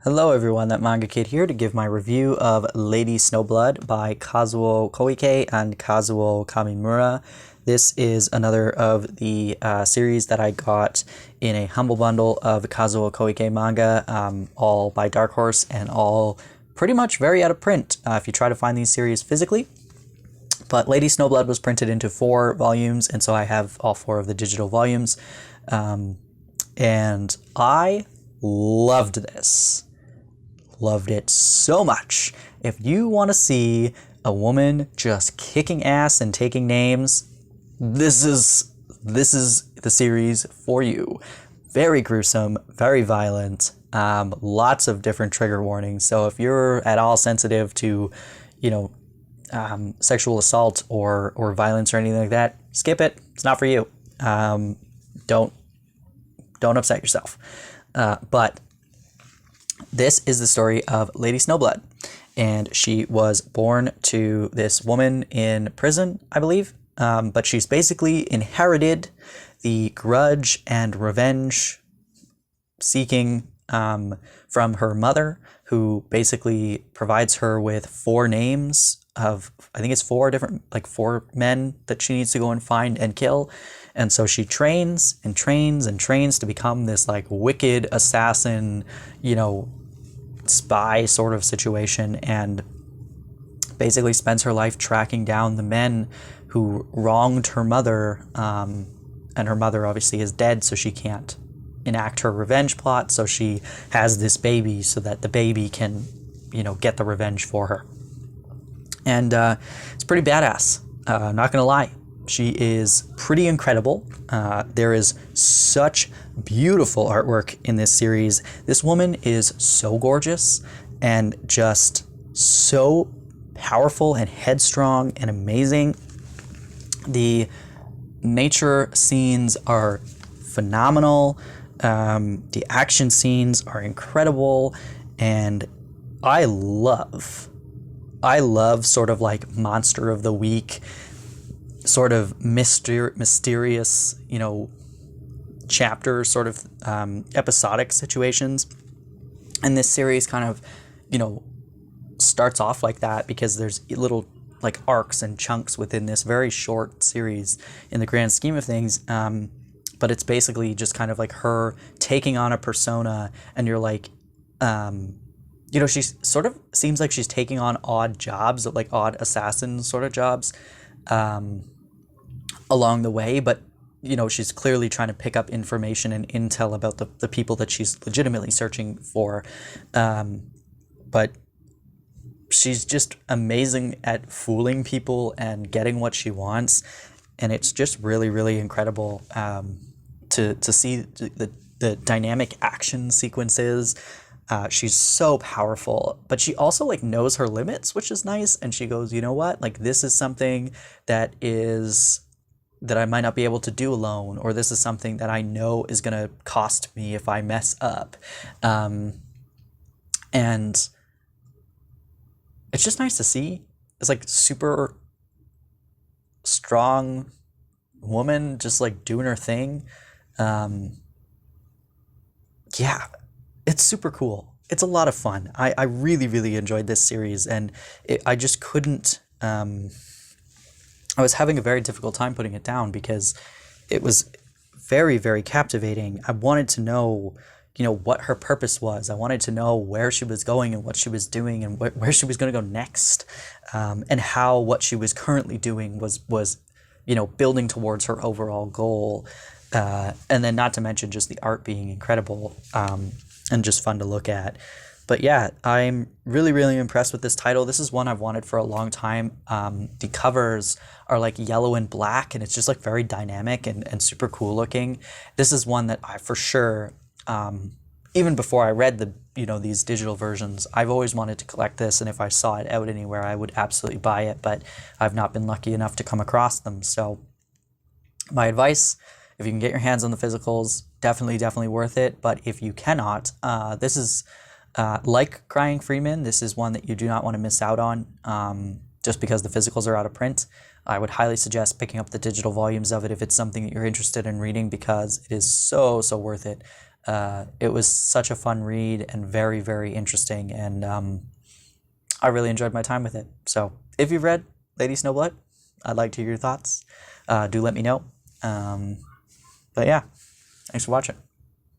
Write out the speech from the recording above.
Hello everyone, that Manga Kid here to give my review of Lady Snowblood by Kazuo Koike and Kazuo Kamimura. This is another of the series that I got in a humble bundle of Kazuo Koike manga, all by Dark Horse and all pretty much very out of print if you try to find these series physically. But Lady Snowblood was printed into 4 volumes, and so I have all 4 of the digital volumes. And I loved this. Loved it so much. If you want to see a woman just kicking ass and taking names, this is the series for you. Very gruesome, very violent, lots of different trigger warnings. So if you're at all sensitive to, sexual assault or violence or anything like that, skip it. It's not for you. Don't upset yourself. But this is the story of Lady Snowblood, and she was born to this woman in prison, I believe, but she's basically inherited the grudge and revenge seeking from her mother, who basically provides her with 4 names of, I think it's 4 different, 4 men that she needs to go and find and kill. And so she trains and trains and trains to become this wicked assassin, spy sort of situation, and basically spends her life tracking down the men who wronged her mother. And her mother obviously is dead, so she can't enact her revenge plot. So she has this baby so that the baby can, get the revenge for her. And it's pretty badass. Not gonna lie. She is pretty incredible. There is such beautiful artwork in this series. This woman is so gorgeous and just so powerful and headstrong and amazing. The nature scenes are phenomenal. The action scenes are incredible. And I love sort of monster of the week, sort of mysterious, chapter sort of episodic situations. And this series kind of, starts off like that because there's little arcs and chunks within this very short series in the grand scheme of things. But it's basically just kind of her taking on a persona, and you're she sort of seems like she's taking on odd jobs, odd assassin sort of jobs along the way, but she's clearly trying to pick up information and intel about the people that she's legitimately searching for. But she's just amazing at fooling people and getting what she wants, and it's just really, really incredible to see the dynamic action sequences. She's so powerful, but she also knows her limits, which is nice. And she goes, you know what? This is something that I might not be able to do alone, or this is something that I know is going to cost me if I mess up. And it's just nice to see. It's super strong woman just doing her thing. Yeah, it's super cool. It's a lot of fun. I really, really enjoyed this series, and I just couldn't... I was having a very difficult time putting it down because it was very, very captivating. I wanted to know, what her purpose was. I wanted to know where she was going and what she was doing and where she was going to go next, and how what she was currently doing was building towards her overall goal. And then not to mention just the art being incredible, and just fun to look at. But yeah, I'm really, really impressed with this title. This is one I've wanted for a long time. The covers are yellow and black, and it's just very dynamic and super cool looking. This is one that I for sure, even before I read these digital versions, I've always wanted to collect this, and if I saw it out anywhere, I would absolutely buy it, but I've not been lucky enough to come across them. So my advice, if you can get your hands on the physicals, definitely worth it. But if you cannot, this is... like Crying Freeman, this is one that you do not want to miss out on, just because the physicals are out of print. I would highly suggest picking up the digital volumes of it if it's something that you're interested in reading, because it is so worth it. It was such a fun read and very, very interesting, and I really enjoyed my time with it. So if you've read Lady Snowblood, I'd like to hear your thoughts. Do let me know. But yeah, thanks for watching.